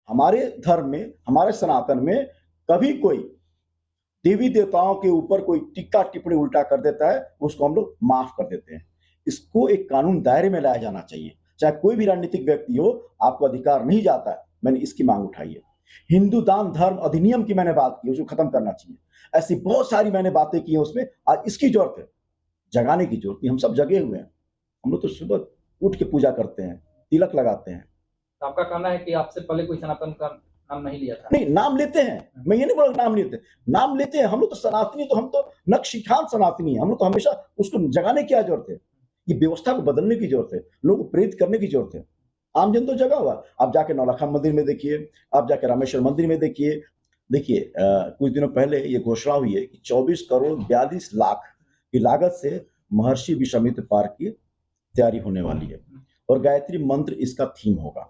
हमारे धर्म में, हमारे सनातन में कभी कोई देवी देवताओं के ऊपर कोई टीका टिप्पणी उल्टा कर देता है, उसको हम लोग माफ कर देते हैं। इसको एक कानून दायरे में लाया जाना चाहिए। चाहे कोई भी राजनीतिक व्यक्ति हो, आपको अधिकार नहीं जाता है। मैंने इसकी मांग उठाई है। हिंदू दान धर्म अधिनियम की मैंने बात की, उसको खत्म करना चाहिए। ऐसी बहुत सारी मैंने बातें की हैं उसमें। आज इसकी जरूरत है, जगाने की जरूरत नहीं। हम सब जगे हुए हैं। हम लोग तो सुबह उठ के पूजा करते हैं, तिलक लगाते हैं। तो आपका कहना है कि आपसे पहले कोई सनातन का नाम नहीं लिया था? नहीं, नाम लेते हैं। मैं ये नहीं बोला नाम लेते, नाम लेते हैं। हम लोग तो सनातनी, तो हम तो नक्शिखान सनातनी है। हम लोग तो हमेशा उसको जगाने की क्या जरूरत है? ये व्यवस्था को बदलने की जरूरत है, लोगों को प्रेरित करने की जरूरत है। आमजन तो जगा हुआ। आप जाके नौलखा मंदिर में देखिए, आप जाके रामेश्वर मंदिर में देखिए। देखिए, कुछ दिनों पहले ये घोषणा हुई है कि 24 करोड़ 42 लाख की लागत से महर्षि विश्वामित्र पार्क की तैयारी होने वाली है और गायत्री मंत्र इसका थीम होगा।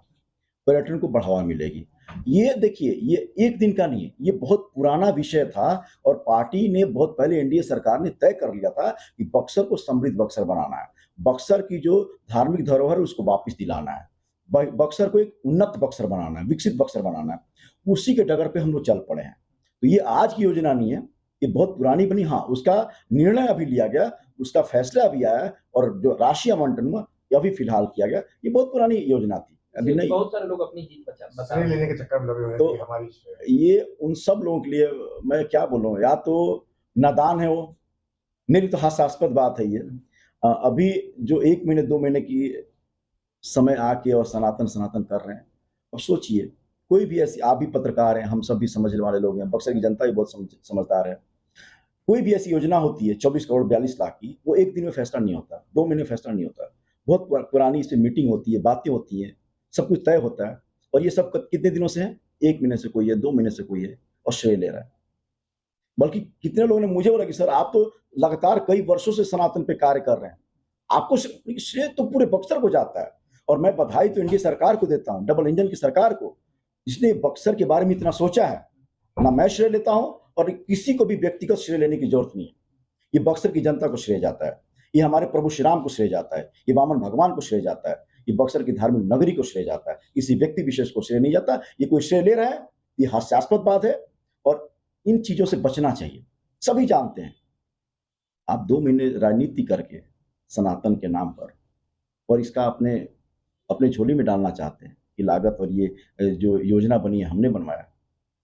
पर्यटन को बढ़ावा मिलेगी। ये देखिए, ये एक दिन का नहीं है, ये बहुत पुराना विषय था और पार्टी ने बहुत पहले, एनडीए सरकार ने तय कर लिया था कि बक्सर को समृद्ध बक्सर बनाना है। बक्सर की जो धार्मिक धरोहर है उसको वापस दिलाना है। बक्सर को एक उन्नत बक्सर बनाना है, विकसित बक्सर बनाना है। उसी के डगर पे हम लोग चल पड़े हैं। तो ये आज की योजना नहीं है, ये बहुत पुरानी बनी। हाँ, उसका निर्णय अभी लिया गया, उसका फैसला अभी आया है और जो राशि आवंटन हुआ ये अभी फिलहाल किया गया। ये बहुत पुरानी योजना थी, अभी नहीं। बहुत सारे लोग अपनी जीत बचा लेने के चक्कर में लगे हुए हैं तो कि हमारी ये उन सब लोगों के लिए मैं क्या बोलूं, या तो नादान है वो। मेरी तो हास्यास्पद बात है ये। अभी जो 1 महीने 2 महीने की समय आके और सनातन सनातन कर रहे हैं। अब सोचिए, कोई भी ऐसी, आप भी पत्रकार हैं, हम सब भी समझने वाले लोग हैं, बक्सर की जनता भी बहुत समझदार है। कोई भी ऐसी योजना होती है 24 करोड़ 42 लाख की, वो एक दिन में फैसला नहीं होता, 2 महीने में फैसला नहीं होता। बहुत पुरानी इसमें मीटिंग होती है, बातें होती हैं, सब कुछ तय होता है। और ये सब कितने दिनों से है? 1 महीने से कोई है, 2 महीने से कोई है और श्रेय ले रहा है। बल्कि कितने लोगों ने मुझे बोला कि सर आप तो लगातार कई वर्षों से सनातन पे कार्य कर रहे हैं, आपको श्रेय तो पूरे बक्सर को जाता है। और मैं बधाई तो एनडीए सरकार को देता हूँ, डबल इंजन की सरकार को, जिसने बक्सर के बारे में इतना सोचा है। ना मैं श्रेय लेता हूँ और किसी को भी व्यक्तिगत श्रेय लेने की जरूरत नहीं है। ये बक्सर की जनता को श्रेय जाता है, ये हमारे प्रभु श्री राम को श्रेय जाता है, ये वामन भगवान को श्रेय जाता है, ये बक्सर की धार्मिक नगरी को श्रेय जाता है। किसी व्यक्ति विशेष को श्रेय नहीं जाता। ये कोई श्रेय ले रहा है, ये हास्यास्पद बात है और इन चीजों से बचना चाहिए। सभी जानते हैं, आप 2 महीने राजनीति करके सनातन के नाम पर और इसका अपने झोली में डालना चाहते हैं कि लागत और ये जो योजना बनी है हमने बनवाया,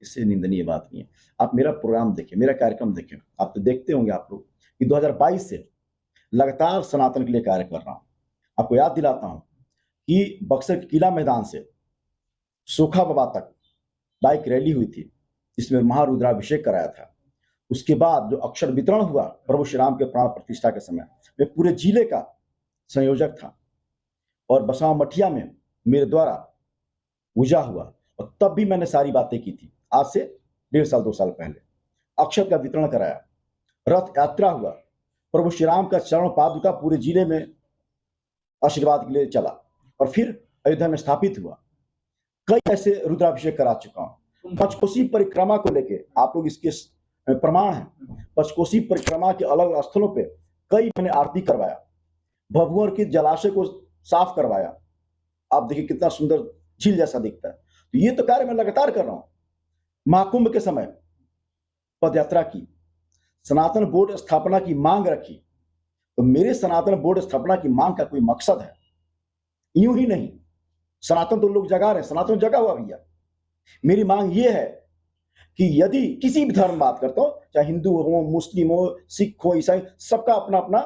इससे निंदनीय बात नहीं है। आप मेरा प्रोग्राम देखिए, मेरा कार्यक्रम देखिए, आप तो देखते होंगे आप लोग कि 2022 से लगातार सनातन के लिए कार्य कर रहा हूं। आपको याद दिलाता हूं कि बक्सर के किला मैदान से सोखा बाबा तक बाइक रैली हुई थी, जिसमें महारुद्राभिषेक कराया था। उसके बाद जो अक्षर वितरण हुआ प्रभु श्री राम के प्राण प्रतिष्ठा के समय, मैं पूरे जिले का संयोजक था और बसवा मठिया में मेरे द्वारा पूजा हुआ और तब भी मैंने सारी बातें की थी। आज से 1.5 साल 2 साल पहले अक्षर का वितरण कराया, रथ यात्रा हुआ, प्रभु श्री राम का चरण पादुका पूरे जिले में आशीर्वाद के लिए चला और फिर अयोध्या में स्थापित हुआ। कई ऐसे रुद्राभिषेक करा चुका हूं। पंचकोसी परिक्रमा को लेके आप लोग इसके प्रमाण हैं। पंचकोसी परिक्रमा के अलग अलग स्थलों पे कई मैंने आरती करवाया, भभुअर के जलाशय को साफ करवाया। आप देखिए कितना सुंदर झील जैसा दिखता है। तो ये तो कार्य मैं लगातार कर रहा हूं। महाकुंभ के समय पदयात्रा की, सनातन बोर्ड स्थापना की मांग रखी। तो मेरे सनातन बोर्ड स्थापना की मांग का कोई मकसद है? यूं ही नहीं, सनातन तो लोग जगा रहे हैं, सनातन जगा हुआ भैया। मेरी मांग ये है कि यदि किसी भी धर्म बात करता हूं, चाहे हिंदू हो, मुस्लिम हो, सिख हो, ईसाई, सबका अपना अपना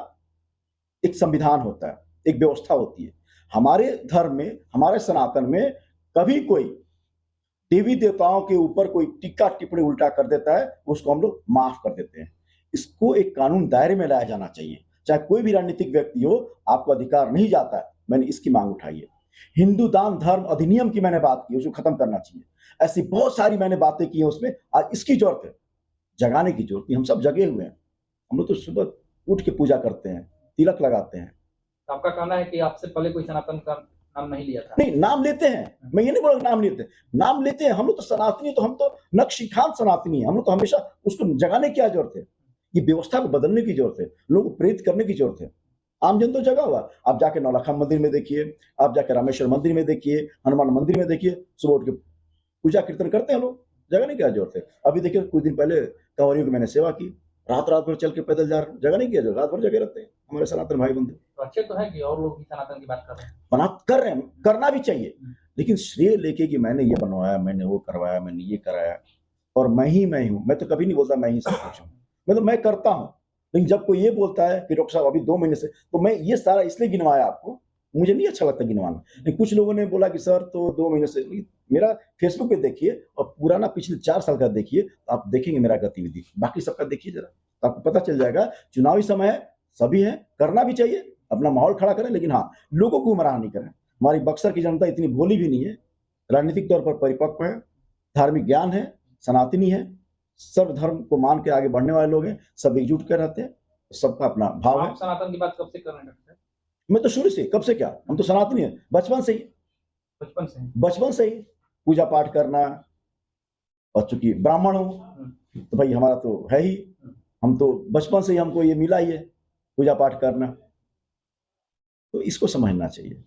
एक संविधान होता है, एक व्यवस्था होती है। हमारे धर्म में, हमारे सनातन में कभी कोई देवी देवताओं के ऊपर कोई टीका टिप्पणी उल्टा कर देता है, उसको हम लोग माफ कर देते हैं। इसको एक कानून दायरे में लाया जाना चाहिए। चाहे कोई भी राजनीतिक व्यक्ति हो, आपको अधिकार नहीं जाता है। मैंने इसकी मांग उठाई है। हिंदू दान धर्म अधिनियम की मैंने बात की, उसको खत्म करना चाहिए। ऐसी बहुत सारी मैंने बातें की हैं उसमें। आज इसकी जरूरत है, जगाने की जरूरत नहीं। हम सब जगे हुए हैं। हम लोग तो सुबह उठ के पूजा करते हैं, तिलक लगाते हैं। तो आपका कहना है कि आपसे पहले कोई सनातन का नाम नहीं लिया था? नहीं, नाम लेते हैं। मैं ये नहीं बोला नाम लेते, नाम लेते हैं। हम लोग तो सनातनी, तो हम तो नक्शिखान सनातनी है। हम लोग तो हमेशा उसको जगाने की क्या जरूरत है? ये व्यवस्था को बदलने की जरूरत है, लोगों को प्रेरित करने की जरूरत है। आमजन तो जगा हुआ। आप जाके नौलखा मंदिर में देखिए, आप जाके रामेश्वर मंदिर में देखिए, हनुमान मंदिर में देखिए, सुबह उठ के पूजा कीर्तन करते हैं लोग, जगह नहीं क्या जरूरत है। अभी देखिए कुछ दिन पहले कंवरियों की मैंने सेवा की, रात भर चल के पैदल जा रहे हैं, जगह नहीं किया, जो रात भर जगे रहते हैं हमारे सनातन भाई बंधु। तो अच्छे तो है कि और लोग भी सनातन की बात कर रहे हैं। बना कर रहे हैं, करना भी चाहिए, लेकिन श्रेय लेके कि मैंने ये बनवाया, मैंने वो करवाया, मैंने ये कराया और मैं हूँ, मैं तो कभी नहीं बोलता मैं ही सब कुछ हूँ, मैं करता हूँ। लेकिन जब कोई ये बोलता है कि डॉक्टर साहब अभी 2 महीने से, तो मैं ये सारा इसलिए गिनवाया आपको, मुझे नहीं अच्छा लगता गिनवाना। लेकिन कुछ लोगों ने बोला कि सर तो 2 महीने से, मेरा फेसबुक पे देखिए और पुराना पिछले 4 साल का देखिए, तो आप देखेंगे मेरा गतिविधि, बाकी सबका देखिए जरा, तो आपको पता चल जाएगा। चुनावी समय है, सभी है, करना भी चाहिए, अपना माहौल खड़ा करें, लेकिन हाँ, लोगों को गुमराह नहीं करें। हमारी बक्सर की जनता इतनी भोली भी नहीं है, राजनीतिक तौर पर परिपक्व है, धार्मिक ज्ञान है, सनातनी है, सर्वधर्म को मान के आगे बढ़ने वाले लोग हैं, सब एकजुट कर रहते हैं, सबका अपना भाव है। आप सनातन की बात कब से कर रहे हैं डॉक्टर साहब? मैं तो शुरू से, कब से क्या, हम तो सनातनी है, बचपन से ही, बचपन से पूजा पाठ करना, और चूंकि ब्राह्मण हूँ तो भाई हमारा तो है ही, हम तो बचपन से ही हमको ये मिला ही है पूजा पाठ करना, तो इसको समझना चाहिए।